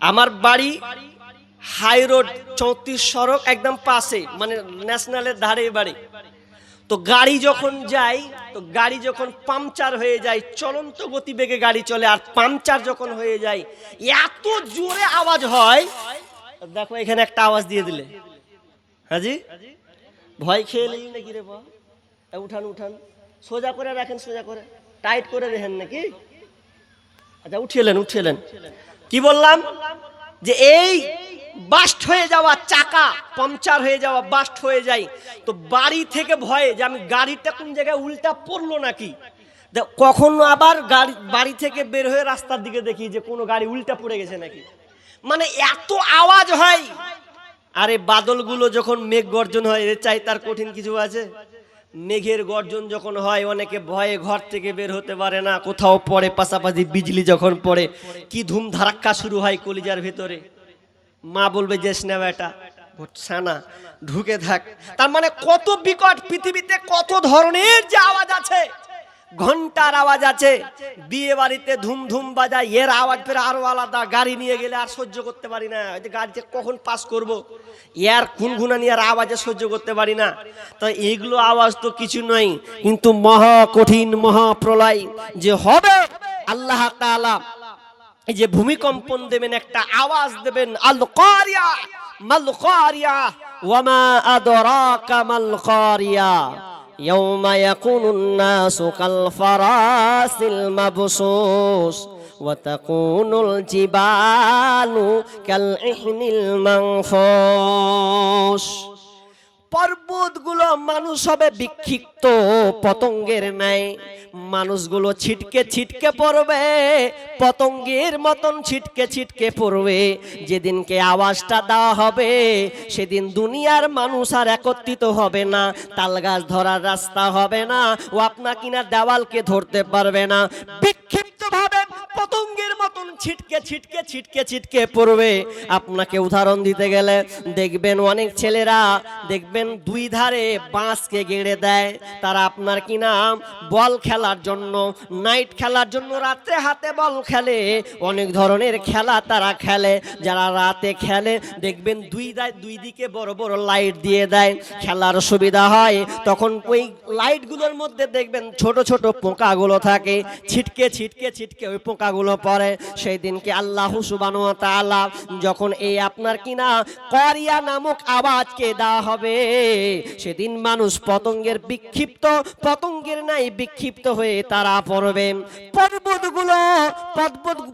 আমার বাড়ি high road 34 সড়ক একদম পাশে, মানে ন্যাশনালের ধারে বাড়ি। তো গাড়ি যখন যাই, তো গাড়ি যখন পাংচার হয়ে যায়, চলন্ত গতিবেগে গাড়ি চলে, আর পাংচার যখন হয়ে যায় এত জোরে আওয়াজ হয়। দেখো এখানে একটা আওয়াজ দিয়ে দিলে, হাজি ভয় খেয়ে নেই নাকি রে বা? উঠান উঠান, সোজা করে রাখেন, সোজা করে টাইট করে রেখেন নাকি? আচ্ছা উঠিয়েলেন। কি বললাম যে এই বাস্ট হয়ে যাওয়া চাকা, পাংচার হয়ে যাওয়া, বাস্ট হয়ে যায়। তো বাড়ি থেকে ভয়ে যে আমি গাড়িটা কোন জায়গায় উল্টা পড়লো নাকি, কখনো আবার বাড়ি থেকে বের হয়ে রাস্তার দিকে দেখি যে কোনো গাড়ি উল্টা পড়ে গেছে নাকি। মানে এত আওয়াজ হয়। আরে বাদলগুলো যখন মেঘ গর্জন হয়, এর চাই তার কঠিন কিছু আছে? মেঘের গর্জন যখন হয়, অনেকে ভয়ে ঘর থেকে বের হতে পারে না, কোথাও পড়ে, পাশাপাশি বিজলি যখন পড়ে কি ধুম ধারাক্কা শুরু হয় কলিজার ভেতরে। মা বলবে যে স্নেহ এটা সানা ঢুকে থাক। তার মানে কত বিকট পৃথিবীতে, কত ধরনের যে আওয়াজ আছে। ঘন্টার আওয়াজ আছে, বিয়ে বাড়িতে ধুম ধুম বাজায়, এর আওয়াজ ফের আরো আলাদা। গাড়ি নিয়ে গেলে আর সহ্য করতে পারি না, গাড়িতে কখন পাস করব, এর গুনগুনানি আর আওয়াজে সহ্য করতে পারি না। তো এইগুলো আওয়াজ তো কিছু নয়, কিন্তু মহা কঠিন মহা প্রলয় যে হবে, আল্লাহ তাআলা এই যে ভূমিকম্পন দেবেন, একটা আওয়াজ দেবেন, আল কারিয়া মাল কারিয়া ওয়ামা আদরাকা মাল কারিয়া ইয়াউমা ইয়াকুনুন নাসু কাল ফারাসিল মাবসুস ওয়া তাকুনুল জিবালু কাল ইহনিল মানফুস। পর্বতগুলো মানুষ হবে বিক্ষিপ্ত পতঙ্গের ন্যায়, মানুষগুলো ছিটকে ছিটকে পড়বে, পতঙ্গের মতন ছিটকে ছিটকে পড়বে। যেদিনকে আওয়াজটা দেওয়া হবে, সেদিন দুনিয়ার মানুষ আর একত্রিত হবে না, তালগাছ ধরার রাস্তা হবে না, ও আপনা কিনা দেওয়ালকে ধরতে পারবে না, বিক্ষিপ্ত ভাবে পতঙ্গের মতন ছিটকে ছিটকে ছিটকে ছিটকে পড়বে। আপনাকে উদাহরণ দিতে গেলে দেখবেন অনেক ছেলেরা দেখবেন দুই ধারে বাঁশকে গেড়ে দেয়, তারা আপনার কিনা বল খেলার জন্য, নাইট খেলার জন্য রাতে হাতে বল খেলে, অনেক ধরনের খেলা তারা খেলে। যারা রাতে খেলে দেখবেন দুই দিকে বড় বড় লাইট দিয়ে দেয়, খেলার সুবিধা হয়। তখন ওই লাইটগুলোর মধ্যে দেখবেন ছোট ছোট পোকাগুলো থাকে, ছিটকে ছিটকে ছিটকে ওই পোকাগুলো পড়ে। সেই দিনকে আল্লাহ সুবহানাহু ওয়া তাআলা যখন এই আপনার কিনা কারিয়া নামক আওয়াজকে দেওয়া হবে, সেদিন মানুষ পতঙ্গের বিক্ষিপ্ত, পতঙ্গের নাই বিক্ষিপ্ত হয়ে তারা পড়বে।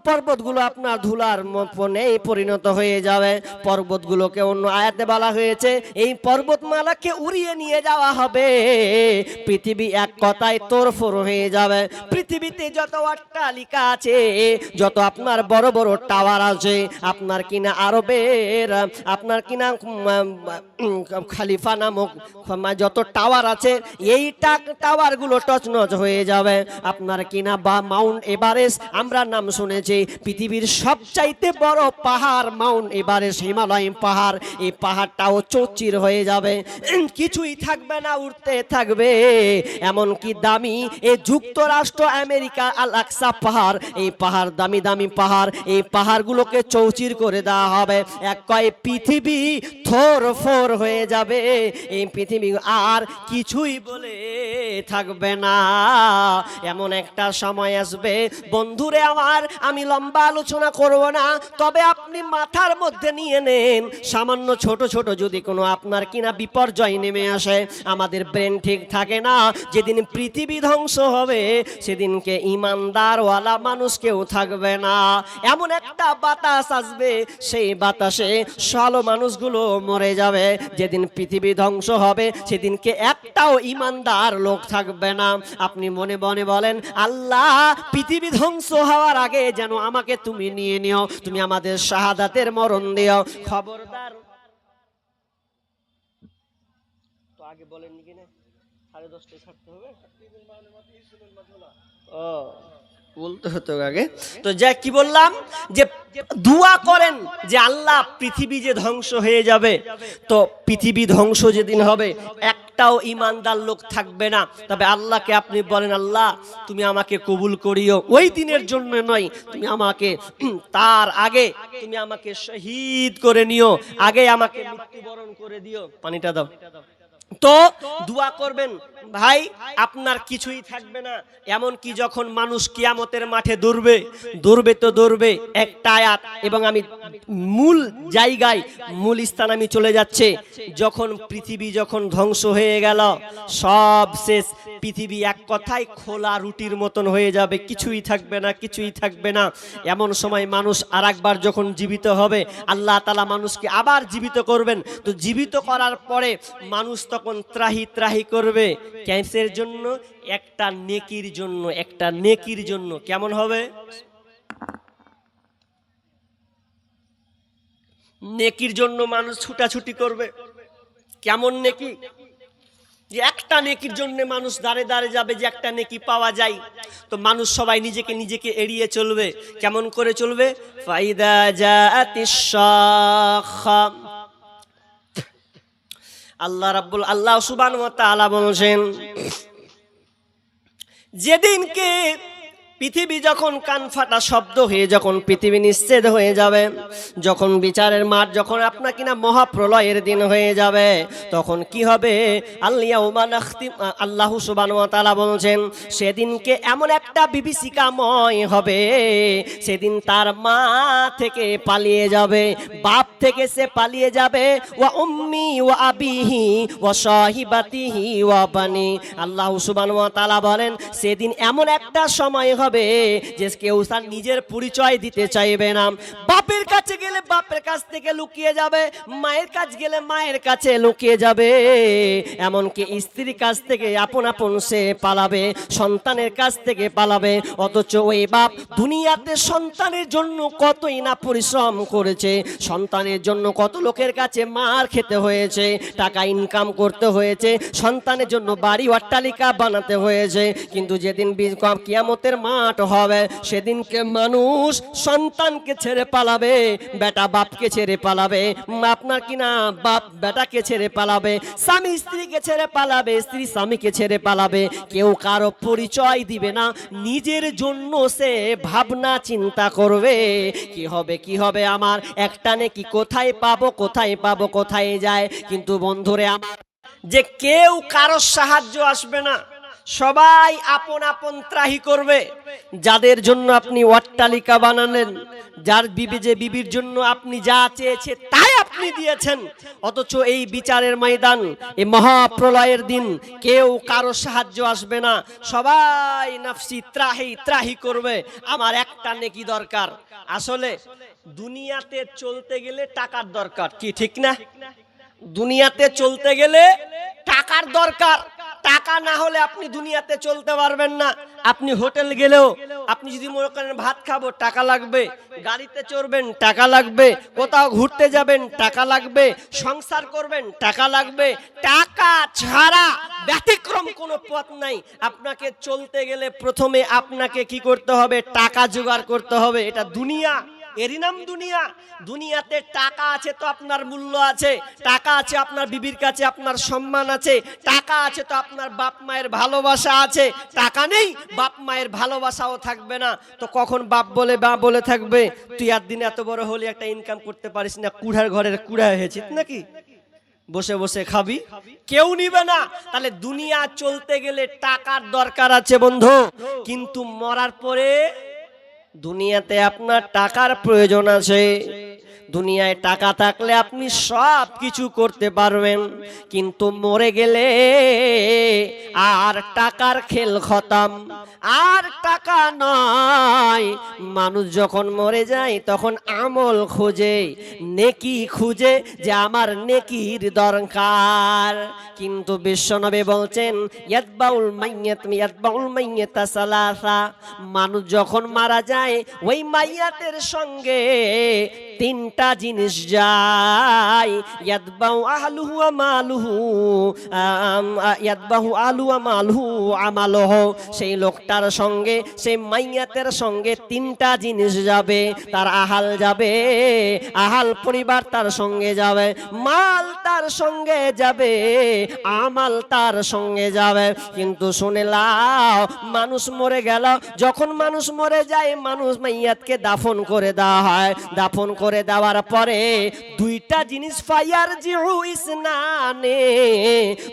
পর্বতগুলো আপনার ধুলার মনে পরিণত হয়ে যাবে। পর্বতগুলোকে অন্য আয়াতে বলা হয়েছে এই পর্বতমালাকে উড়িয়ে নিয়ে যাওয়া হবে, পৃথিবী এক কথায় তোড়ফোড় হয়ে যাবে। পৃথিবীতে যত অট্টালিকা আছে, যত আপনার বড় বড় টাওয়ার আছে, আপনার কিনা আরবের আপনার কিনা খালিফা নামক যত টাওয়ার আছে, এই টাওয়ারগুলো টচনচ হয়ে যাবে। আপনার কিনা বা মাউন্ট এভারেস্ট আমরা নাম শুনেছি, পৃথিবীর সবচাইতে বড় পাহাড় মাউন্ট এভারেস্ট, হিমালয় পাহাড়, এই পাহাড়টাও চৌচির হয়ে যাবে, কিছুই থাকবে না, উঠতে থাকবে। এমনকি দামি এই যুক্তরাষ্ট্র আমেরিকা আল আকসা পাহাড়, এই পাহাড় দামি দামি পাহাড়, এই পাহাড়গুলোকে চৌচির করে দেওয়া হবে। এক কয় পৃথিবী থরফর হয়ে যাবে, এই পৃথিবী আর কিছুই বলে থাকবে না। এমন একটা সময় আসবে বন্ধুরে আমার, আমি লম্বা আলোচনা করব না, তবে আপনি মাথার মধ্যে নিয়ে নেন, সামান্য ছোট ছোট যদি কোনো আপনার কিনা বিপর্যয় নেমে আসে, আমাদের ব্রেন ঠিক থাকে না, যেদিন পৃথিবী ধ্বংস হবে সেদিনকে ইমানদারওয়ালা মানুষ কেউ থাকবে না। এমন একটা বাতাস আসবে, সেই বাতাসে সালো মানুষগুলো মরে যাবে। যেদিন পৃথিবী ধ্বংস হবে সেদিনকে একটাও ইমানদার লোক থাকবে না। আপনি মনে মনে বলেন, আল্লাহ পৃথিবী ধ্বংস হওয়ার আগে যেন আমাকে তুমি নিয়ে নিও, তুমি আমাদের শাহাদাতের মরণ দিও। খবরদার, তো আগে বলেন কিনা 10:30 ছাড়তে হবে, ও বলতে হতো আগে। তো যা কি বললাম, যে দোয়া করেন যে আল্লাহ পৃথিবী যে ধ্বংস হয়ে যাবে, তো পৃথিবী ধ্বংস যেদিন হবে একটাও ঈমানদার লোক থাকবে না। তবে আল্লাহকে আপনি বলেন, আল্লাহ তুমি আমাকে কবুল করিও, ওই দিনের জন্য নয়, তুমি আমাকে তার আগে তুমি আমাকে শহীদ করে নিও, আগে আমাকে মৃত্যুবরণ করে দিও। পানিটা দাও। তো দোয়া করবেন ভাই, আপনার কিছুই থাকবে না। এমন কি যখন মানুষ কিয়ামতের মাঠে দৌড়বে তো দৌড়বে একটা আয়াত, এবং আমি মূল জায়গায় মূল স্থান আমি চলে যাচ্ছে। যখন পৃথিবী যখন ধ্বংস হয়ে গেল, সব শেষ, পৃথিবী এক কথায় খোলা রুটির মতন হয়ে যাবে, কিছুই থাকবে না, কিছুই থাকবে না। এমন সময় মানুষ আর একবার যখন জীবিত হবে, আল্লাহ তাআলা মানুষকে আবার জীবিত করবেন। তো জীবিত করার পরে মানুষ তখন ত্রাহি ত্রাহি করবে কিসের জন্য? একটা নেকির জন্য, একটা নেকির জন্য। কেমন হবে? নেকির জন্য মানুষ ছুটাছুটি করবে। কেমন নেকি? যে একটা নেকির জন্য মানুষ দাঁড়ে দাঁড়ে যাবে, যে একটা নেকি পাওয়া যায়। তো মানুষ সবাই নিজেকে এড়িয়ে চলবে। কেমন করে চলবে? ফাইদা জাআতিশ শাখা। আল্লাহ সুবহানাহু ওয়া তাআলা বলেন, যেদিনকে পৃথিবী যখন কান ফাটা শব্দ হয়ে যখন পৃথিবী নিশ্চেদ হয়ে যাবে, যখন বিচারের মাঠ যখন আপনার কিনা মহাপ্রলয়ের দিন হয়ে যাবে, তখন কি হবে? আল্লাহ সুবহানাহু ওয়া তাআলা বলেন, সেদিনকে এমন একটা বিভীষিকাময় হবে, সেদিন তার মা থেকে পালিয়ে যাবে, বাপ থেকে সে পালিয়ে যাবে, ওয়া উম্মি ওয়া আবিহি ওয়া সাহিবাতিহি ওয়া বানি। আল্লাহ সুবহানাহু ওয়া তাআলা বলেন, সেদিন এমন একটা সময় হবে যে কেউ তার নিজের পরিচয় দিতে চাইবে না। বাপের কাছে গেলে বাপের কাছ থেকে লুকিয়ে যাবে, মায়ের কাছে গেলে মায়ের কাছে লুকিয়ে যাবে, এমনকি স্ত্রীর কাছ থেকে আপন আপন সে পালাবে, সন্তানের কাছ থেকে পালাবে। অথচ ওই বাপ দুনিয়াতে সন্তানের জন্য কতই না পরিশ্রম করেছে, সন্তানের জন্য কত লোকের কাছে মার খেতে হয়েছে, টাকা ইনকাম করতে হয়েছে, সন্তানের জন্য বাড়ি অট্টালিকা বানাতে হয়েছে। কিন্তু যেদিন কিয়ামতের মাঠ হবে, সেদিনকে মানুষ সন্তানকে ছেড়ে পালাবে, বেটা বাপকে ছেড়ে পালাবে, আপনার কিনা বাপ বেটাকে ছেড়ে পালাবে, স্বামী স্ত্রীকে ছেড়ে পালাবে, স্ত্রী স্বামীকে ছেড়ে পালাবে। কেউ কারো পরিচয় দিবে না, নিজের জন্য সে ভাবনা চিন্তা করবে, কি হবে কি হবে আমার, একটা নেকি কোথায় পাবো, কোথায় পাবো, কোথায় যায়। কিন্তু বন্ধুরে আমার, যে কেউ কারো সাহায্য আসবে না, সবাই আপন আপন ত্রাহি করবে। যাদের জন্য আপনি অট্টালিকা বানালেন, যার বিবির জন্য আপনি যা চেয়েছে তাই আপনি দিয়েছেন, অথচ এই বিচারের ময়দান, এই মহাপ্রলয়ের দিন কেউ কারো সাহায্য আসবে না, সবাই নাফসি ত্রাহি ত্রাহি করবে, আমার একটা নেকি দরকার। আসলে দুনিয়াতে চলতে গেলে টাকার দরকার, কি ঠিক না? দুনিয়াতে চলতে গেলে টাকার দরকার, টাকা না হলে আপনি দুনিয়াতে চলতে পারবেন না। আপনি হোটেল গেলেও আপনি যদি মনে করেন ভাত খাবো, টাকা লাগবে, গাড়িতে চড়বেন টাকা লাগবে, কোথাও ঘুরতে যাবেন টাকা লাগবে, সংসার করবেন টাকা লাগবে, টাকা ছাড়া ব্যতিক্রম কোনো পথ নাই। আপনাকে চলতে গেলে প্রথমে আপনাকে কি করতে হবে? টাকা জোগাড় করতে হবে। এটা দুনিয়া, এরই নাম দুনিয়া। দুনিয়াতে টাকা আছে তো আপনার মূল্য আছে, টাকা আছে আপনার বিবির কাছে আপনার সম্মান আছে, টাকা আছে তো আপনার বাপ মায়ের ভালোবাসা আছে। টাকা নেই, বাপ মায়ের ভালোবাসাও থাকবে না। তো কখন বাপ বলে মা বলে থাকবে, তুই আর দিন এত বড় হলে একটা ইনকাম করতে পারিস না, কুড়ার ঘরের কুড়া হয়েছিস নাকি, বসে বসে খাবি, কেউ নিবে না। তাহলে দুনিয়া চলতে গেলে টাকার দরকার আছে বন্ধু, কিন্তু মরার পরে দুনিয়াতে আপনার টাকার প্রয়োজন আছে। দুনিয়ায় টাকা থাকলে আপনি সব কিছু করতে পারবেন, কিন্তু মরে গেলে আর টাকার খেল খতম, আর টাকা নয়। মানুষ যখন মরে যায় তখন আমল খুঁজে, নেকি খুঁজে, যে আমার নেকির দরকার। কিন্তু বিশ্বনবী বলছেন, ইয়াতবাউল মাইয়াতা সালাসা, মানুষ যখন মারা যায় ওই মাইয়াতের সঙ্গে তিনটা জিনিস যায়, ইয়াতবাউ আহলুহু ওয়া মালুহু, ইয়াতবাহু আহলুহু ওয়া মালুহু আমালুহু, সেই লোকটার সঙ্গে, সেই মাইয়াতের সঙ্গে তিনটা জিনিস যাবে। তার আহাল যাবে, আহাল পরিবার তার সঙ্গে যাবে, মাল তার সঙ্গে যাবে, আমাল তার সঙ্গে যাবে। কিন্তু শুনে লাও, মানুষ মরে গেল, যখন মানুষ মরে যায়, মানুষ মাইয়াতকে দাফন করে দেওয়া হয়। দাফন করে দেওয়ার পরে দুইটা জিনিস ফায়ার জিউ ইসনানে,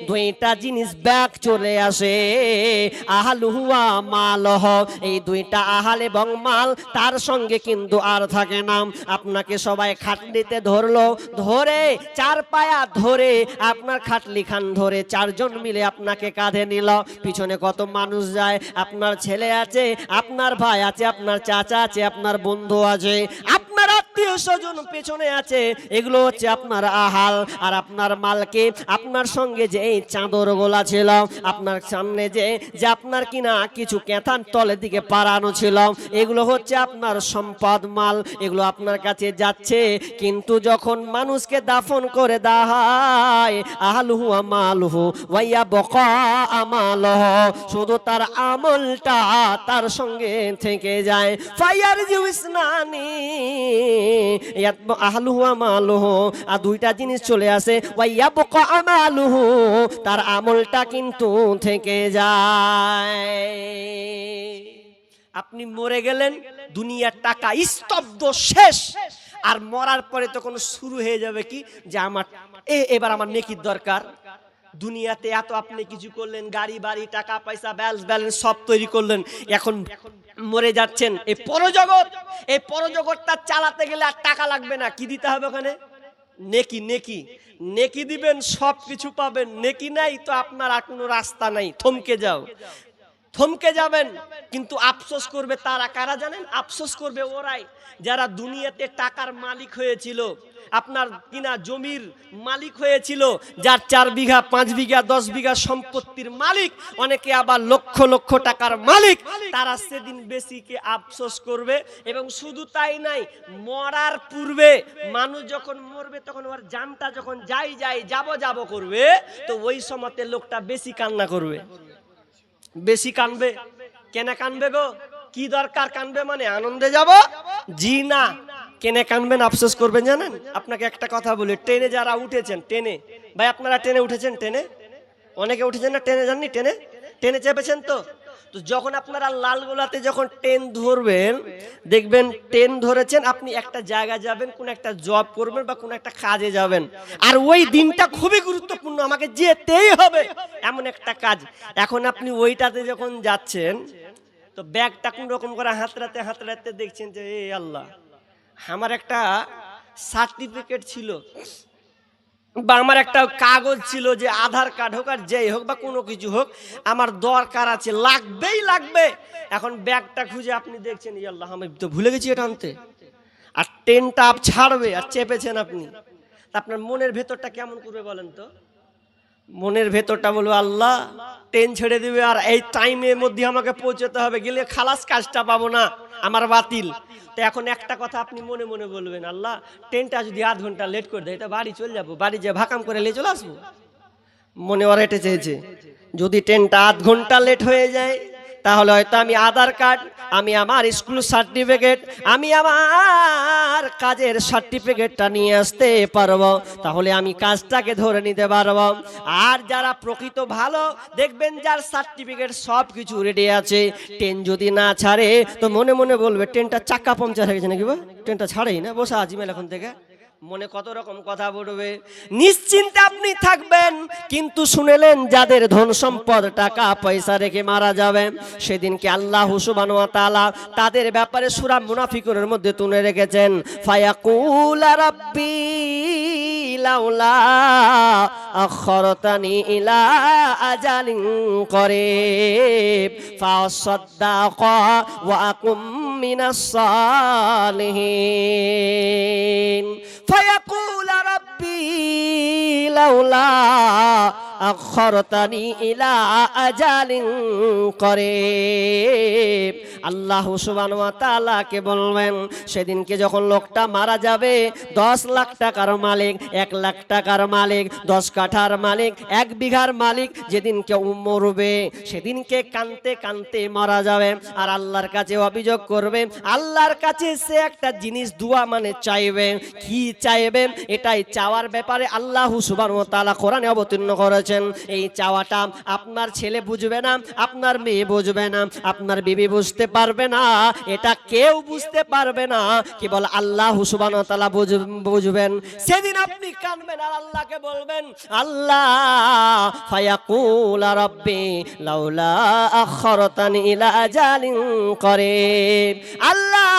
দুইটা জিনিস ব্যাক চলে আসে, আহালুহু ওয়া মালহ, এই দুইটা আহাল এবং মাল তার সঙ্গে কিন্তু আর থাকে না। আপনাকে সবাই খাটলিতে ধরলো, ধরে চার পায়া ধরে আপনার খাটলি খান ধরে চারজন মিলে আপনাকে কাঁধে নিল। পিছনে কত মানুষ যায়, আপনার ছেলে আছে, আপনার ভাই আছে, আপনার চাচা আছে, আপনার বন্ধু আছে, আপনার আত্মীয় স্বজন পেছনে আছে। এগুলো হচ্ছে আপনার আহাল। আর আপনার মালকে, আপনার সঙ্গে যে এই চাদর গোলা ছিল, আপনার সামনে যে যে আপনার কিনা কিছু কেথান তলের দিকে পারানো ছিল, এগুলো হচ্ছে আপনার সম্পদ, মাল, এগুলো আপনার কাছে যাচ্ছে। কিন্তু যখন মানুষকে দাফন করে দেওয়া হয়, আহলুহু ওয়া মালুহু ওয়া ইয়াবকা আমালুহু, শুধু তার আমলটা তার সঙ্গে থেকে যায়। ফায়ারজিউ ইসনানি, আহলুহু ওয়া মালুহু, আর দুইটা জিনিস চলে আসে, ওয়া ইয়াবকা আমালুহু, তার আমলটা কিন্তু থেকে যায়। আপনি মরে গেলেন, দুনিয়ার টাকা স্তব্ধ, শেষ। আর মরার পরে তখন শুরু হয়ে যাবে কি, যে আমার এবার আমার নেকির দরকার। দুনিয়াতে এত আপনি কিছু করলেন, গাড়ি বাড়ি টাকা পয়সা ব্যালেন্স সব তৈরি করলেন, এখন মরে যাচ্ছেন। এই পরজগৎ, এই পরজগৎটা চালাতে গেলে আর টাকা লাগবে না, কি দিতে হবে ওখানে? নেকি। নেকি নেকি দিবেন, সব কিছু পাবেন। নেকি নাই তো আপনার আর কোনো রাস্তা নাই, থমকে যাও, থমকে যাবেন। কিন্তু আফসোস করবে তারা, কারা জানেন? আফসোস করবে ওরাই যারা দুনিয়াতে টাকার মালিক হয়েছিল, আপনার কিনা জমির মালিক হয়েছিল, যার 4 বিঘা 5 বিঘা 10 বিঘা সম্পত্তির মালিক, অনেকে আবার লক্ষ লক্ষ টাকার মালিক। তারা সেদিন বেশিকে আফসোস করবে। এবং শুধু তাই নাই, মরার পূর্বে মানুষ যখন মরবে, তখন ওর জানটা যখন যাব করবে, তো ওই সময়তে লোকটা বেশি কান্না করবে, বেশি কানবে। কেন কানবে গো? কি দরকার কানবে? মানে আনন্দে যাব? জি না। কেনে কানবেন, আফসোস করবেন জানেন? আপনাকে একটা কথা বলি, ট্রেনে যারা উঠেছেন, ট্রেনে, ভাই আপনারা ট্রেনে উঠেছেন? ট্রেনে অনেকে উঠেছেন না? ট্রেনে যাননি? ট্রেনে চেপেছেন তো? তো যখন আপনারা লালগোলাতে যখন ট্রেন ধরবেন, দেখবেন ট্রেন ধরেছেন, আপনি একটা জায়গায় যাবেন, কোন একটা জব করবেন বা কোন একটা কাজে যাবেন, আর ওই দিনটা খুবই গুরুত্বপূর্ণ, আমাকে যেতেই হবে, এমন একটা কাজ। এখন আপনি ওইটাতে যখন যাচ্ছেন, তো ব্যাগটা কোন রকম করে হাতড়াতে দেখছেন যে এ আল্লাহ, আমার একটা সার্টিফিকেট ছিল বা আমার একটা কাগজ ছিল, যে আধার কার্ড হোক আর যেই হোক বা কোনো কিছু হোক, আমার দরকার আছে, লাগবে। এখন ব্যাগটা খুঁজে আপনি দেখছেন, ই আল্লাহ, আমি তো ভুলে গেছি এটা আনতে। আর ট্রেনটা ছাড়বে, আর চেপেছেন আপনি, আপনার মনের ভেতরটা কেমন করবে বলেন তো? মনের ভেতরটা বলবে আল্লাহ, ট্রেন ছেড়ে দিবে আর এই টাইমের মধ্যে আমাকে পৌঁছতে হবে, গেলে খালাস, কাজটা পাবো না, আমার বাতিল। তো এখন একটা কথা আপনি মনে মনে বলবেন, আল্লাহ, ট্রেনটা যদি 8 ঘন্টা লেট করে দেয়, তা বাড়ি চলে যাবো, বাড়ি যে ভাকাম করে নিয়ে চলে আসবো। মনে ওরা এটা চেয়েছে, যদি ট্রেনটা 8 ঘন্টা লেট হয়ে যায়, তাহলে হয়তো আমি আধার কার্ড, আমি আমার স্কুল সার্টিফিকেট, আমি আমার কাজের সার্টিফিকেটটা নিয়ে আসতে পারবো, তাহলে আমি কাজটাকে ধরে নিতে পারবো। আর যারা প্রকৃত ভালো, দেখবেন যার সার্টিফিকেট সব কিছু রেডি আছে, ট্রেন যদি না ছাড়ে, তো মনে মনে বলবে ট্রেনটা চাক্কা পাংচার হয়ে গেছে নাকি, ট্রেনটা ছাড়েই না, বসে আজমেল এখন থেকে। মনে কত রকম কথা বলবে, নিশ্চিন্তে আপনি থাকবেন। কিন্তু শুনেলেন, যাদের ধন সম্পদ টাকা পয়সা রেখে মারা যাবে, সেদিনকে আল্লাহ সুবহানাহু ওয়া তাআলা তাদের ব্যাপারে সূরা মুনাফিকুনের মধ্যে তুলে রেখেছেন, ফায়াকুল রাব্বি লাউলা আখরতানি ইলা আজালিন করিব ফাসাদ্দাকা ওয়া আকুম মিনাস সালিহিন। ফায়াকুল রাব্বি লাউলা আখরতানি ইলা আজালিন করিব। আল্লাহ সুবহানাহু ওয়া তাআলাকে বলবেন সেদিনকে যখন লোকটা মারা যাবে, 10 লাখ টাকার মালিক, 1 লাখ টাকার মালিক, 10 কাঠার মালিক, 1 বিঘার মালিক যেদিনকে মরবে সেদিনকে কানতে কানতে মারা যাবে। আর আল্লাহর কাছে অভিযোগ করবে, আল্লাহর কাছে সে একটা জিনিস দোয়া মানে চাইবে। কি চাইবে? এটাই চাওয়ার ব্যাপারে আল্লাহ সুবহানাহু ওয়া তাআলা কোরআনে অবতীর্ণ করেছেন। এই চাওয়াটা আপনার ছেলে বুঝবে না, আপনার মেয়ে বুঝবে না, আপনার বিবি বুঝতে পারবে না, এটা কেউ বুঝতে পারবে না, কেবল আল্লাহ সুবহানাহু ওয়া তাআলা বুঝবেন। সেদিন আপনি কাঁদবেন আর আল্লাহকে বলবেন, আল্লাহ ফায়াকুল রাব্বি লাউলা আখরতানি ইলা আজালিন করিব। আল্লাহ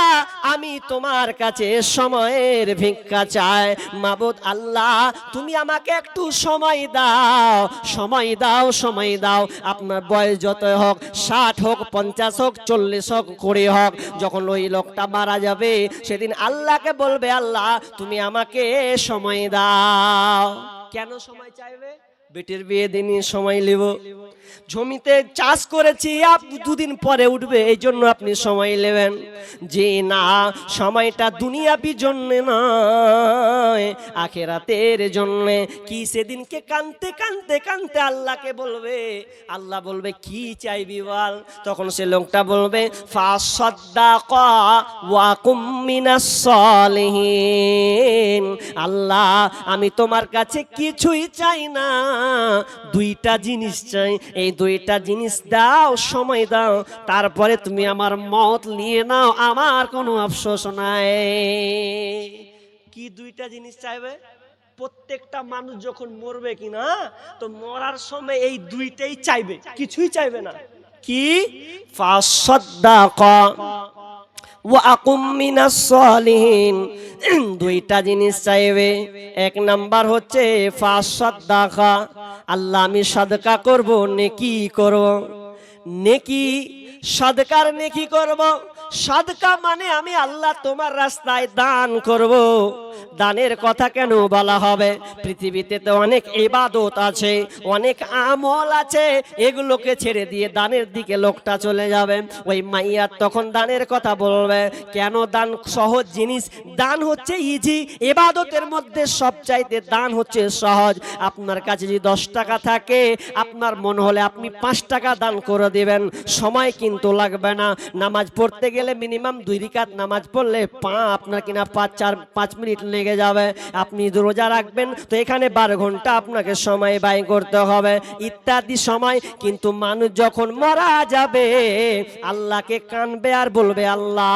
আমি তোমার কাছে সময়ের ভিক্ষা চাই। মাবুদ আল্লাহ তুমি আমাকে একটু সময় দাও, সময় দাও, সময় দাও। আপনার বয়স যত হোক, 60 হোক, 50 হোক, 40 হোক, 20 হোক, যখন ওই লোকটা মারা যাবে সেদিন আল্লাহকে বলবে, আল্লাহ তুমি আমাকে সময় দাও। কেন সময় চাইবে? বেটির বিয়ে দিনই সময় নেব, জমিতে চাষ করেছি আপ 2 দিন পরে উঠবে, এই জন্য আপনি সময় নেবেন। যে না, সময়টা দুনিয়াবি জন্য নয়, আখিরাতের জন্য। কি সেদিনকে কানতে কানতে কানতে আল্লাহকে বলবে, আল্লাহ বলবে কি চাইবি বল? তখন সে লোকটা বলবে, ফাসাদ্দাকা ওয়া কুম মিনাস সালিহিন। আল্লাহ আমি তোমার কাছে কিছুই চাই না, 2টা জিনিস চাই। এই 2টা জিনিস দাও, সময় দাও, তারপরে তুমি আমার মত নিয়ে নাও, আমার কোনো আফসোস নাই। কি 2টা জিনিস চাইবে? প্রত্যেকটা মানুষ যখন মরবে কিনা, তো মরার সময় এই 2টাই চাইবে, কিছুই চাইবে না। কি? ফাসাদ্দাকা ওয়া আকুম মিনাস সালিহিন। 2টা জিনিস চাইবে। 1 নাম্বার হচ্ছে ফাসাদ্দাকা, আল্লাহ আমি সাদকা করব, নেকি করব। নেকি, সাদকার নেকি করব। সাদকা মানে আমি আল্লাহ তোমার রাস্তায় দান করব। দানের কথা কেন বলা হবে? পৃথিবীতে তো অনেক ইবাদত আছে, অনেক আমল আছে, এগুলোকে ছেড়ে দিয়ে দানের দিকে লোকটা চলে যাবে। ওই মাইয়া তখন দানের কথা বলবে। কেন? দান সহজ জিনিস, দান হচ্ছে ইজি। ইবাদতের মধ্যে সবচাইতে দান হচ্ছে সহজ। আপনার কাছে যদি 10 টাকা থাকে, আপনার মনে হলে আপনি 5 টাকা দান করে দিবেন, সময় কিন্তু লাগবে না। নামাজ পড়তে গেলে মিনিমাম 2 রাকাত নামাজ পড়লে আপনার কিনা 5 মিনিট লেগে যাবে। আপনি রোজা রাখবেন তো এখানে 12 ঘন্টা আপনাকে সময় ব্যয় করতে হবে, ইত্যাদি সময়। কিন্তু মানুষ যখন মারা যাবে আল্লাহকে কানবে আর বলবে, আল্লাহ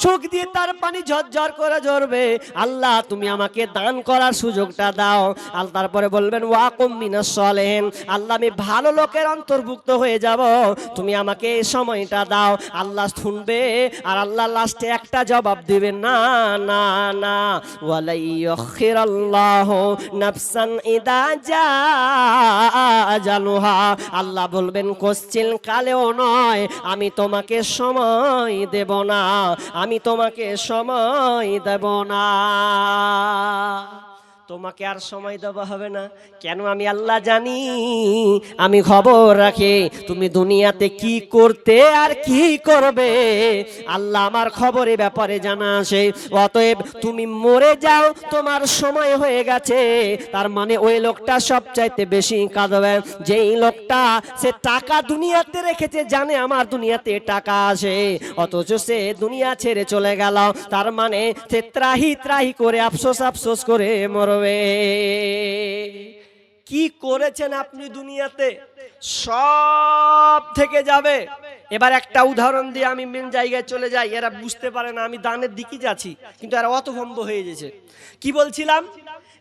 চোখ দিয়ে তার পানি ঝরঝর করে ঝরবে, আল্লাহ তুমি আমাকে দান করার সুযোগটা দাও। আর তারপরে বলবেন ওয়াকুম মিনাস সালিহিন, আল্লাহ আমি ভালো লোকের অন্তর্ভুক্ত হয়ে যাব, তুমি আমাকে এই সময়টা দাও। আল্লাহ শুনবে আর আল্লাহ লাস্টে একটা জবাব দিবেন, না না না, ওয়ালাইয়ুখিরাল্লাহু নাফসান ইদা জাআ আজালুহা। আল্লাহ বলবেন কোশ্চিন কালেও নয়, আমি তোমাকে সময় দেব না, আমি তোমাকে সময় দেব না। তোমাকে আর সময় দেওয়া হবে না। কেন? আমি আল্লাহ জানি, আমি খবর রাখি তুমি দুনিয়াতে কি করতে আর কি করবে, আল্লাহ আমার খবরে ব্যাপারে জানা আছে। অতএব তুমি মরে যাও, তোমার সময় হয়ে গেছে, তার মানে ওই লোকটা সবচাইতে বেশি কাঁদবে। যেই লোকটা সে টাকা দুনিয়াতে রেখেছে, জানে আমার দুনিয়াতে টাকা আছে, অথচ সে দুনিয়া ছেড়ে চলে গেল, তার মানে সে ত্রাহি ত্রাহি করে আফসোস আফসোস করে মরবে। কি করেছেন আপনি দুনিয়াতে? সব থেকে যাবে। এবার একটা উদাহরণ দিয়ে আমি মেন জায়গায় চলে যাই, এরা বুঝতে পারে না আমি দানের দিকে যাচ্ছি, কিন্তু এরা অতভম্ব হয়ে গেছে। কি বলছিলাম?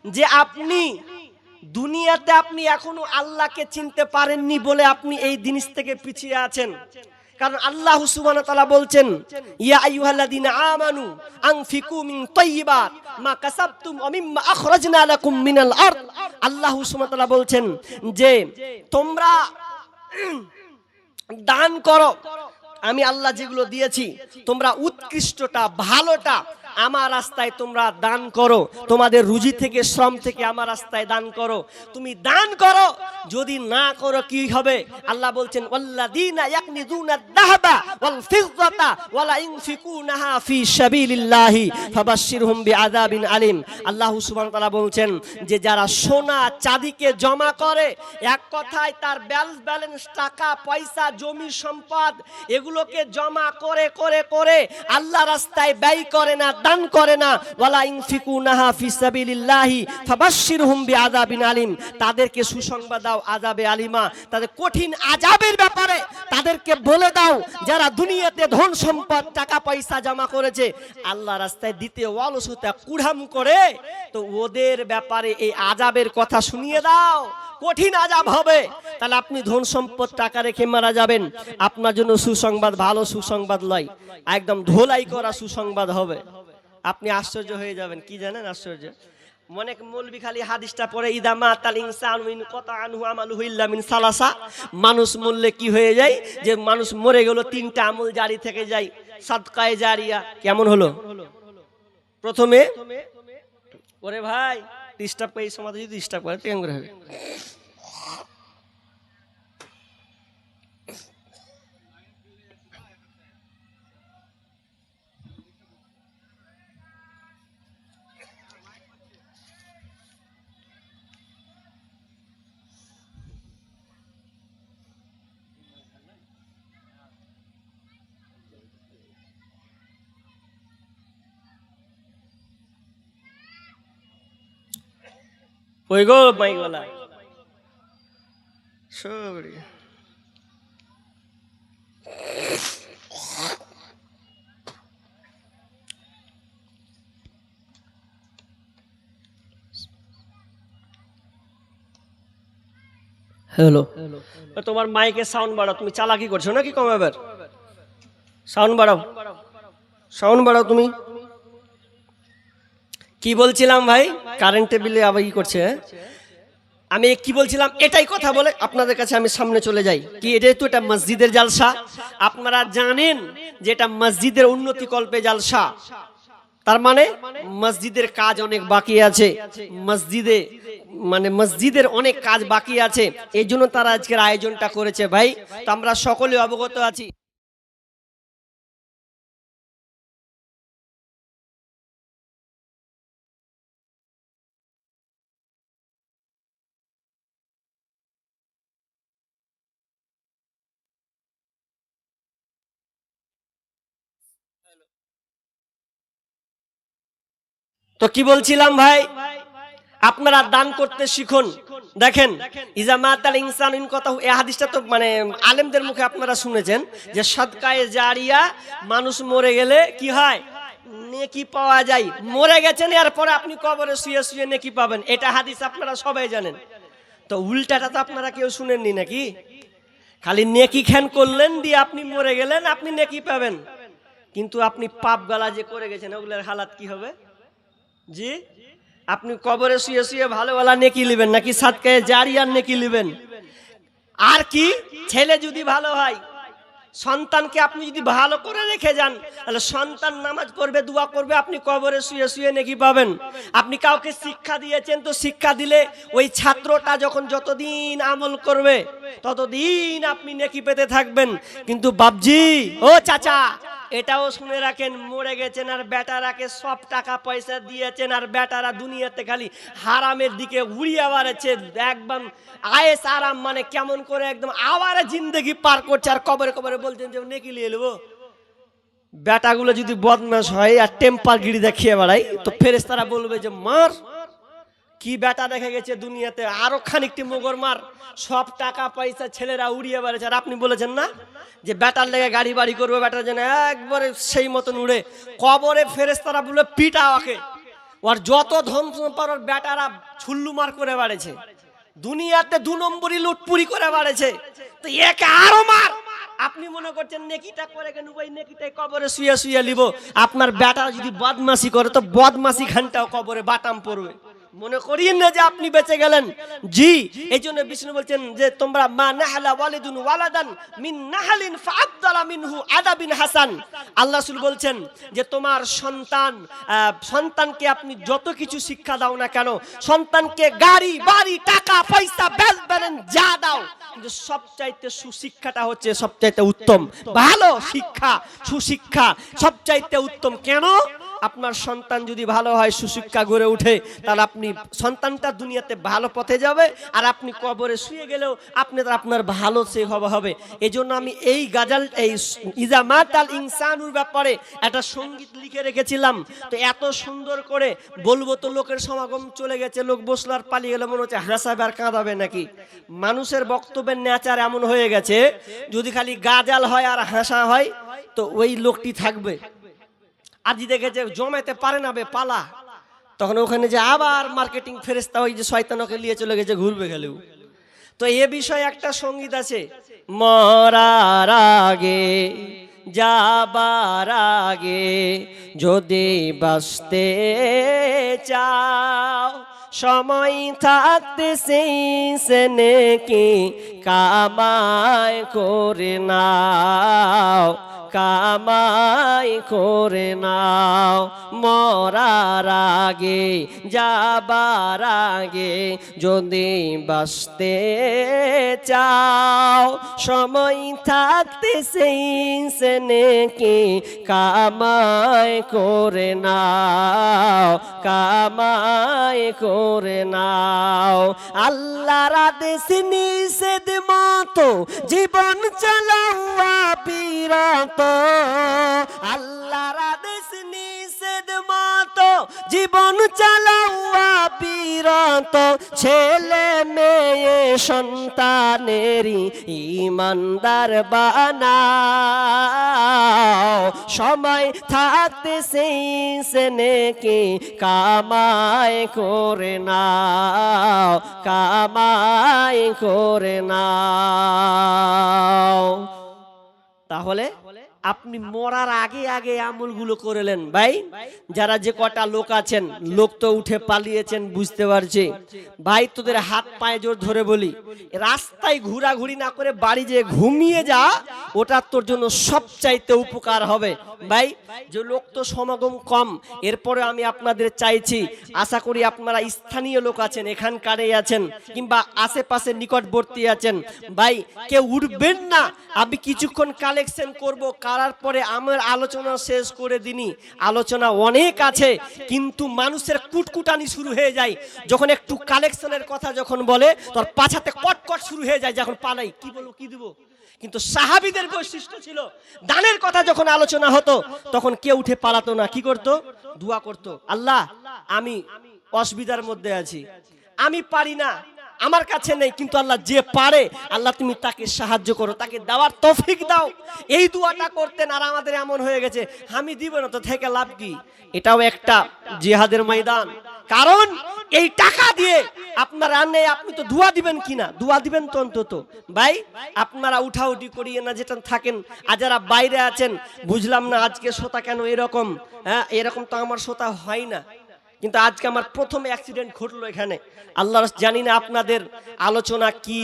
যে আপনি দুনিয়াতে আপনি এখনো আল্লাহকে চিনতে পারেননি বলে আপনি এই জিনিস থেকে পিছিয়ে আছেন। কারণ আল্লাহ সুবহানাহু ওয়া তাআলা বলছেন, ইয়া আইয়ুহাল্লাযীনা আমানু আনফিকু মিন তাইয়্যিবাত মা কাসাবতুম ওয়া মিম্মা আখরাজনা লাকুম মিনাল আরদ। আল্লাহ সুবহানাহু ওয়া তাআলা বলছেন যে তোমরা দান করো, আমি আল্লাহ যেগুলো দিয়েছি তোমরা উৎকৃষ্টটা, ভালোটা আমার রাস্তায় তোমরা দান করো, তোমাদের রুজি থেকে শ্রম থেকে আমার রাস্তায় দান করো। তুমি দান করো, যদি না করো কি হবে? আল্লাহ বলছেন ওয়াল্লাযীনা ইয়াকনিজুনাদ যাহাবা ওয়াল ফিদ্দাতা ওয়ালা ইনফিকুনাহা ফি সাবিলিল্লাহি ফাবাশশিরহুম বিআযাবিন আলিম। আল্লাহ সুবহানাহু ওয়া তাআলা বলছেন যে যারা সোনা চাঁদিকে জমা করে, এক কথায় তার ব্যালেন্স টাকা পয়সা জমি সম্পদ এগুলোকে জমা করে করে করে আল্লাহ রাস্তায় ব্যয় করে না, দান করে না, ওয়ালা ইনফিকুনাহা ফি সাবিলিল্লাহি ফাবাশশিরহুম বিআযাবিন আলিম, তাদেরকে সুসংবাদ দাও আযাবে আলিমা, তাদের কঠিন আযাবের ব্যাপারে তাদেরকে বলে দাও। যারা দুনিয়াতে ধন সম্পদ টাকা পয়সা জমা করেছে আল্লাহ রাস্তায় দিতে অলসতা কুড়াম করে, তো ওদের ব্যাপারে এই আযাবের কথা শুনিয়ে দাও, কঠিন আযাব হবে। তাহলে আপনি ধন সম্পদ টাকা রেখে মারা যাবেন, আপনার জন্য সুসংবাদ, ভালো সুসংবাদ লয়, একদম ধোলাই করা সুসংবাদ হবে। আপনি আশ্চর্য হয়ে যাবেন। কি জানেন আশ্চর্য? অনেক মৌলবি খালি হাদিসটা পড়ে ইদা মাতাল ইনসানু ইন কাতা আনহু আমালুহু ইল্লা মিন সালাসা, মানুষ মরলে কি হয়ে যায়? যে মানুষ মরে গেল, তিনটা আমল জারি থেকে যায়, সাদকায়ে জারিয়া। কেমন হলো? প্রথমে ওরে ভাই ডিস্টার্ব করে, এই সময় যদি ডিস্টার্ব করে কেমন করে হবে? ওই গো মাইকওয়ালা সরি। হ্যালো, তোমার মাইকের সাউন্ড বাড়াও। তুমি চালাকি করছো নাকি? কমাবার সাউন্ড বাড়াও, সাউন্ড বাড়াও। তুমি কি বলছিলাম ভাই? কারেন্টের বিলে আবার কি করছে? আমি কি বলছিলাম এটাই কথা বলে আপনাদের কাছে আমি সামনে চলে যাই। কি এটাই তো, এটা মসজিদের জালসা। আপনারা জানেন যে এটা মসজিদের উন্নতি কল্পে জালসা, তার মানে মসজিদের কাজ অনেক বাকি আছে, মসজিদে মানে মসজিদের অনেক কাজ বাকি আছে, এই জন্য তারা আজকের আয়োজনটা করেছে ভাই। তো আমরা সকলে অবগত আছি। তো কি বলছিলাম ভাই, আপনারা দান করতে শিখুন। দেখেন ইজা মাতাল ইনসান ইন কথা, এই হাদিসটা তো মানে আলেমদের মুখে আপনারা শুনেছেন যে সাদকায়ে জারিয়া, মানুষ মরে গেলে কি হয়? নেকি পাওয়া যায়। মরে গেছেন এরপরে আপনি কবরে শুয়ে শুয়ে নেকি পাবেন, এটা হাদিস আপনারা সবাই জানেন। তো উল্টাটা তো আপনারা কেউ শুনেননি নাকি? খালি নেকি খ্যান করলেন দিয়ে আপনি মরে গেলেন, আপনি নেকি পাবেন, কিন্তু আপনি পাপ গালা যে করে গেছেন ওগুলোর হালাত কি হবে? জি, আপনি কবরে শুয়ে শুয়ে ভালো ভালো নেকি নেবেন নাকি সাদকায়ে জারিয়ার নেকি নেবেন? আর কি, ছেলে যদি ভালো হয়, সন্তানকে আপনি যদি ভালো করে রেখে যান, তাহলে সন্তান নামাজ পড়বে, দোয়া করবে, আপনি কবরে শুয়ে শুয়ে নেকি পাবেন। আপনি কাউকে শিক্ষা দিয়েছেন, তো শিক্ষা দিলে ওই ছাত্রটা যখন যতদিন আমল করবে ততদিন আপনি নেকি পেতে থাকবেন। কিন্তু বাপজি, ও চাচা, এটাও শুনে রাখেন, মরে গেছেন আর বেটারাকে সব টাকা পয়সা দিয়েছেন, আর বেটারা দুনিয়াতে খালি হারামের দিকে উড়িয়ে বেড়াচ্ছে, একদম আয়েস আরাম, মানে কেমন করে একদম আওয়ারে জিন্দেগি পার করছে, আর কবরে কবরে বলছেন যে নেকি নিয়ে নেবো। বেটাগুলো যদি বদমাশ হয় আর টেম্পার গিরি দেখিয়ে বেড়ায়, তো ফেরেশতারা বলবে যে মার, কি বেটা দেখে গেছে দুনিয়াতে, আরো খানিকটি মোগর মার, সব টাকা পয়সা ছেলেরা উড়িয়ে বেড়াচ্ছে। আর আপনি বলেছেন না যে বেটার লেগে গাড়ি বাড়ি করবে, বেটার যেন একবারে সেই মতন উড়ে, কবরে ফেরেশতারা বলে পিটা ওকে, ওর যত ধন সম্পদ ওর বেটারা ছুল্লুমার করে বেড়েছে, দুনিয়াতে 2 নম্বরই লুটপুরি করে বেড়েছে, তো একে আরো মার। আপনি মনে করছেন নেকিটা করে কেন, ওই নেকিটাই কবরে শুয়ে শুয়ে লিব। আপনার বেটা যদি বদমাশি করে তো বদমাশি খানটাও কবরে বাটাম পড়বে, মনে করিয়েন না যে আপনি বেঁচে গেলেন। জি, এই জন্য বিষ্ণু বলছেন যে তোমরা মা নাহালা ওয়ালিদুন ওয়ালাদান মিন নাহালিন ফাআবদালা মিনহু আদাবিন হাসান। আল্লাহ রাসূল বলছেন যে তোমার সন্তানকে আপনি যত কিছু শিক্ষা দাও না কেন, সন্তানকে গাড়ি বাড়ি টাকা পয়সা বেলবেন যা দাও, কিন্তু সবচাইতে সুশিক্ষাটা হচ্ছে সবচাইতে উত্তম। ভালো শিক্ষা, সুশিক্ষা সবচাইতে উত্তম। কেন? আপনার সন্তান যদি ভালো হয়, সুশিক্ষা গড়ে উঠে, তাহলে আপনি সন্তানটা দুনিয়াতে ভালো পথে যাবে, আর আপনি কবরে শুয়ে গেলেও আপনার ভালো সে হবে। এই জন্য আমি এই গাজাল, এই ইজা মাতাল ইনসানুর ব্যাপারে একটা সঙ্গীত লিখে রেখেছিলাম। তো এত সুন্দর করে বলবো তো লোকের সমাগম চলে গেছে, লোক বসলো আর পালিয়ে গেলে মনে হচ্ছে হাসাবে আর কাঁদাবে নাকি। মানুষের বক্তব্যের নেচার এমন হয়ে গেছে, যদি খালি গাজাল হয় আর হাসা হয় তো ওই লোকটি থাকবে। আজি দেখেছে জমাইতে পারে না বে পালা, তখন ওখানে যে আবার মার্কেটিং ফেরেস্তা ওই যে শয়তানকে নিয়ে চলে গেছে ঘুরবে গেলেও। তো এ বিষয়ে একটা সঙ্গীত আছে, মরার আগে যাবার আগে যদি বাঁচতে চাও, সময় থাকতে সেই নেকি কামাই করে নাও, কামাই করে নাও। মরার আগে যাবার আগে যদি বাঁচতে চাও, সময় থাকতে সেই নেকি কামাই করে নাও, কামাই করে নাও। আল্লাহর আদেশ নিষেধ মতো জীবন চালাও বিরত, আল্লাহর আদেশ নিষেধ মতো জীবন চালাও বিরত। ছেলে মেয়ে সন্তানেরই ইমানদার বানাও, সময় থাকতে সেই নেকি কামাই করে নাও, কামাই করে নাও। তাহলে আপনি মরার আগে আগে আমলগুলো করলেন। ভাই যারা যে কটা লোক আছেন, লোক তো উঠে পালিয়েছেন বুঝতে পারছি, ভাই তোদের হাত পায়ে জোর ধরে বলি, রাস্তায় ঘোরাঘুরি না করে বাড়ি যেয়ে ঘুমিয়ে যা, ওটা তোর জন্য সবচাইতে উপকার হবে। ভাই যে লোক তো সমাগম কম, এরপরে আমি আপনাদের চাইছি, আশা করি আপনারা স্থানীয় লোক আছেন, এখানকারই আছেন কিংবা আশেপাশে নিকটবর্তী আছেন, ভাই কেউ উঠবেন না। আমি কিছুক্ষণ কালেকশন করব, করার পরে আমার আলোচনা শেষ করে দিনি। আলোচনা অনেক আছে, কিন্তু মানুষের কুটকুটানি শুরু হয়ে যায় যখন একটু কালেকশনের কথা যখন বলে, তোর পাছাতে কটকট শুরু হয়ে যায়, যখন পালাই কি বলবো কি দিব। কিন্তু সাহাবীদের বৈশিষ্ট্য ছিল, দানের কথা যখন আলোচনা হতো তখন কেউ উঠে পালাতো না, কি করতো? দোয়া করতো, আল্লাহ আমি অসুবিধার মধ্যে আছি, আমি পারি না, আমার কাছে নেই, কিন্তু আল্লাহ যে পারে আল্লাহ তুমি তাকে সাহায্য করো, তাকে দেওয়ার তৌফিক দাও। এই দোয়াটা করতেন। আর আমাদের এমন হয়ে গেছে আমি দিব না তো থেকে লাভ কি। এটাও একটা জিহাদের ময়দান, কারণ এই টাকা দিয়ে আপনারা আনে, আপনি তো দোয়া দিবেন কিনা, দোয়া দিবেন তো অন্তত। ভাই আপনারা উঠাউঠি করিয়ে না, যেটা থাকেন। আর যারা বাইরে আছেন, বুঝলাম না আজকে শ্রোতা কেন এরকম, হ্যাঁ এরকম তো আমার শ্রোতা হয় না, কিন্তু আজকে আমার প্রথম অ্যাক্সিডেন্ট ঘটলো এখানে। আল্লাহ জানি না আপনাদের আলোচনা কি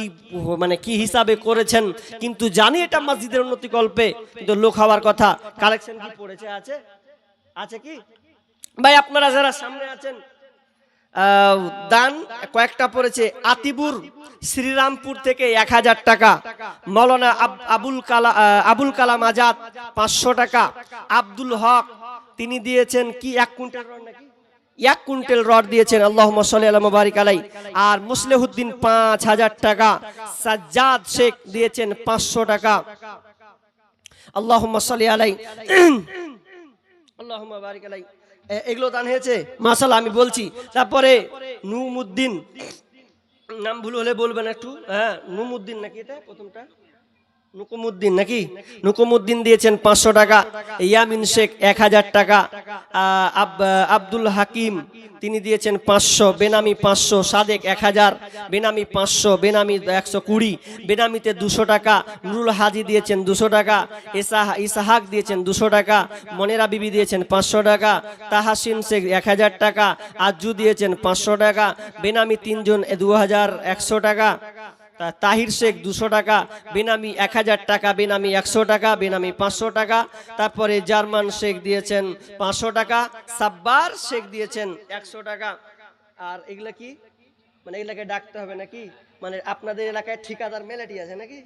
মানে কি হিসাবে করেছেন, কিন্তু জানি এটা মসজিদের উন্নতি কল্পে, কিন্তু লোক হওয়ার কথা। কালেকশন কি পড়েছে? আছে আছে কি ভাই? আপনারা যারা সামনে আছেন, দান কয়েকটা পড়েছে। আতিবুর শ্রীরামপুর থেকে 1000 টাকা, মৌলানা আবুল কালাম আজাদ 500 টাকা, আব্দুল হক তিনি দিয়েছেন কি 1 কুইন্টাল রড নাকি 1 কুইন্টাল রড দিয়েছেন, আল্লাহুম্মা সাল্লি আলা মুবারিক আলাই। আর মুসলিহুদ্দিন 5000 টাকা, সাজ্জাদ শেখ দিয়েছেন 500 টাকা, আল্লাহুম্মা সাল্লি আলাই, আল্লাহুম্মা বারিক আলাই। এগুলো দান হয়েছে মাশাআল্লাহ, আমি বলছি। তারপরে নুমুদ্দিন, নাম ভুল হলে বলবেন একটু, হ্যাঁ নুমুদ্দিন নাকি এটা প্রথমটা, নুকুমুদ্দিন নাকি? নুকুমুদ্দিন দিয়েছেন 500 টাকা। ইয়ামিন শেখ 1000 টাকা। আব্দুল হাকিম তিনি দিয়েছেন 500, বেনামি 500, সাদেক 1000, বেনামি 500, বেনামি 120, বেনামিতে 200 টাকা। নুরুল হাজি দিয়েছেন 200 টাকা। ইসাহাক দিয়েছেন 200 টাকা। মনেরা বিবি দিয়েছেন 500 টাকা। তাহাসিন শেখ 1000 টাকা। আজু দিয়েছেন 500 টাকা। বেনামি 3 জন 2100 টাকা। তাহির শেখ 200 টাকা। বেনামি 1000 টাকা। বেনামি 100 টাকা। বেনামি 500 টাকা। তারপরে জার্মান শেখ দিয়েছেন 500 টাকা। সাব্বার শেখ দিয়েছেন 100 টাকা। আর এগুলা কি মানে এগুলাকে ডাকতে হবে নাকি? মানে আপনাদের এলাকায় ঠিকাদার মেলাটি আছে নাকি?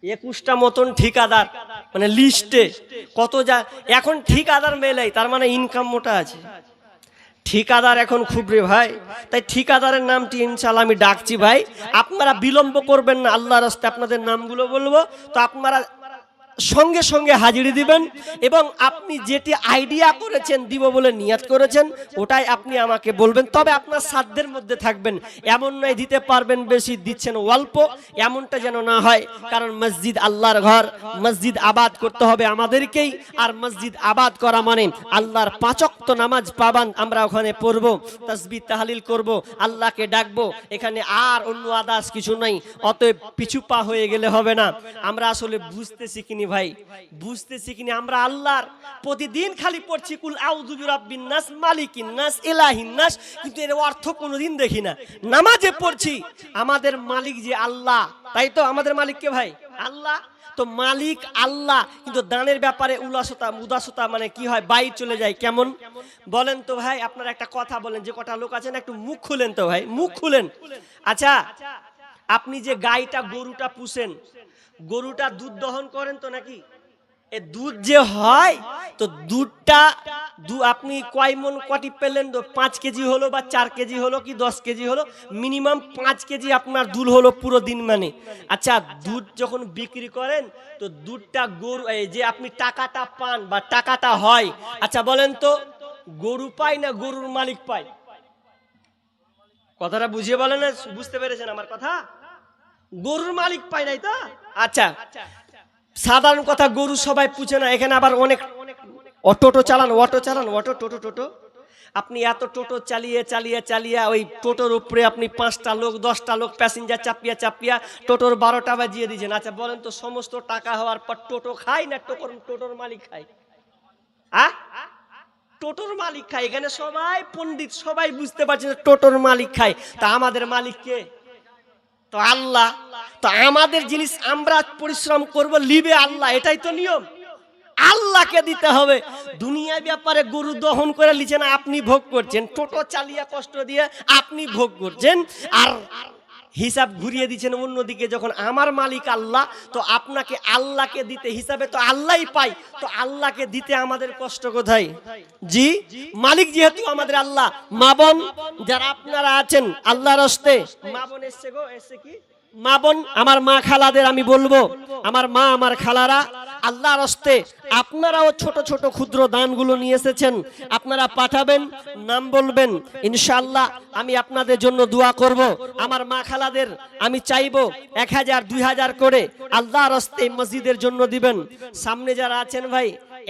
21টা মতন ঠিকাদার মানে লিস্টে কত যা এখন ঠিকাদার মেলাই, তার মানে ইনকাম মোটা আছে। ঠিকাদার এখন খুব রে ভাই, তাই ঠিকাদারের নামটি ইনশাআল্লাহ আমি ডাকছি ভাই, আপনারা বিলম্ব করবেন না। আল্লাহর রাস্তায় আপনাদের নামগুলো বলবো, তো আপনারা সঙ্গে সঙ্গে হাজিরি দিবেন এবং আপনি যেটি আইডিয়া করেছেন দিব বলে নিয়াত করেছেন ওটাই আপনি আমাকে বলবেন। তবে আপনার সাধ্যের মধ্যে থাকবেন, এমন নয় দিতে পারবেন বেশি দিচ্ছেন অল্প, এমনটা যেন না হয়। কারণ মসজিদ আল্লাহর ঘর, মসজিদ আবাদ করতে হবে আমাদেরকেই। আর মসজিদ আবাদ করা মানে আল্লাহর 5 ওয়াক্ত নামাজ পাবান আমরা ওখানে পড়ব, তাসবিহ তাহলিল করব, আল্লাহকে ডাকবো, এখানে আর অন্য আদার্স কিছু নাই। অতএব পিছু পা হয়ে গেলে হবে না। আমরা আসলে বুঝতে শিখিনি ভাই, বুঝতে শিখিনি। আমরা আল্লাহর প্রতিদিন খালি পড়ছি কুল আউযু বিরাব্বিন নাস, মালিকিন নাস, ইলাহিন নাস, কিন্তু এর অর্থ কোনোদিন দেখি না। নামাজে পড়ছি আমাদের মালিক যে আল্লাহ, তাই তো আমাদের মালিক কে ভাই? আল্লাহ। তো মালিক আল্লাহ, কিন্তু দানের ব্যাপারে উদাসতা মানে কি হয়, বাইর চলে যায়। কেমন বলেন তো ভাই? আপনারা একটা কথা বলেন, যে কটা লোক আছেন একটু মুখ খুলেন তো ভাই, মুখ খুলেন। আচ্ছা, আপনি যে গাইটা গরুটা পুষেন, গরুটা দুধ দহন করেন তো নাকি? এ দুধ যে হয়, তো দুধটা আপনি কয় মন কটি পেলেন? তো 5 কেজি হলো বা 4 কেজি হলো কি 10 কেজি হলো, মিনিমাম 5 কেজি আপনার দুধ হলো পুরো দিন মানে। আচ্ছা, দুধ যখন বিক্রি করেন তো দুধটা গরু যে আপনি টাকাটা পান বা টাকাটা হয়, আচ্ছা বলেন তো গরু পায় না গরুর মালিক পায়? কথাটা বুঝিয়ে বলেন না, বুঝতে পেরেছেন আমার কথা? গরুর মালিক পায় নাই তো। আচ্ছা, সাধারণ কথা, গরু সবাই পুছে না। এখানে আবার অনেক অটো চালান, টোটো। আপনি এত টোটো চালিয়ে চালিয়ে চালিয়ে ওই টোটোর উপরে আপনি 5টা লোক 10টা লোক প্যাসেঞ্জার চাপিয়া টোটোর 12টা বাজিয়ে দিয়েছেন। আচ্ছা বলেন তো সমস্ত টাকা হওয়ার পর টোটো খায় না টোটোর মালিক খায়? টোটোর মালিক খায়। এখানে সবাই পণ্ডিত, সবাই বুঝতে পারছে টোটোর মালিক খায়। তা আমাদের মালিক কে? তো আল্লাহ। তো আমাদের জিনিস আমরা পরিশ্রম করব, লিবে আল্লাহ, এটাই তো নিয়ম। আল্লাহকে দিতে হবে। দুনিয়ার ব্যাপারে গরু দহন করে লিছেন, আপনি ভোগ করছেন, টোটো চালিয়ে কষ্ট দিয়ে আপনি ভোগ করছেন, আর হিসাব ঘুরিয়ে দিচ্ছেন অন্যদিকে। যখন আমার মালিক আল্লাহ, তো আপনাকে আল্লাহকে দিতে হিসাবে তো আল্লাহই পাই, তো আল্লাহকে দিতে আমাদের কষ্ট কোথায়? জি, মালিক যেহেতু আমাদের আল্লাহ। মা বোন যারা আপনারা আছেন আল্লাহর হস্তে, মা বোন এসছে গো, এসছে কি মা বোন, আমার মা খালাদের আমি বলবো, আমার মা আমার খালারা, আল্লাহর হস্তে আপনারাও ছোট ছোট ক্ষুদ্র দানগুলো নিয়ে এসেছেন, আপনারা পাঠাবেন, নাম বলবেন, ইনশাআল্লাহ আমি আপনাদের জন্য দোয়া করব। আমার মা খালাদের আমি চাইবো 1000 2000 করে আল্লাহর হস্তে মসজিদের জন্য দিবেন। সামনে যারা আছেন ভাই,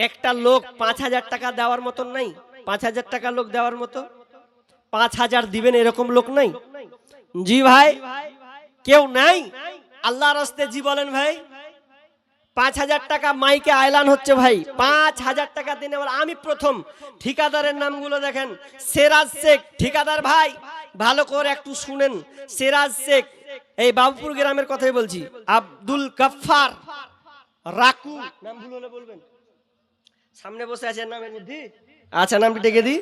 একটা লোক 5000 টাকা দেওয়ার মতন নাই। 5000 টাকা লোক দেওয়ার মতো, 5000 দিবেন এরকম লোক নাই। জি ভাই, কেউ নাই আল্লাহর হস্তে? জি বলেন ভাই। 5000 টাকা মাইকে আয়লান হচ্ছে ভাই, 5000 টাকা দিনে। আমি প্রথম ঠিকাদারের নামগুলো দেখেন। সেরাজ শেখ ঠিকাদার ভাই, ভালো করে একটু শুনেন। সেরাজ শেখ, এই বাবুপুর গ্রামের কথাই বলছি। আব্দুল গফফার রাকু, নামগুলো বলবেন। সামনে বসে আছেন নামের মধ্যে, আচ্ছা নামটি ডেকে দিই।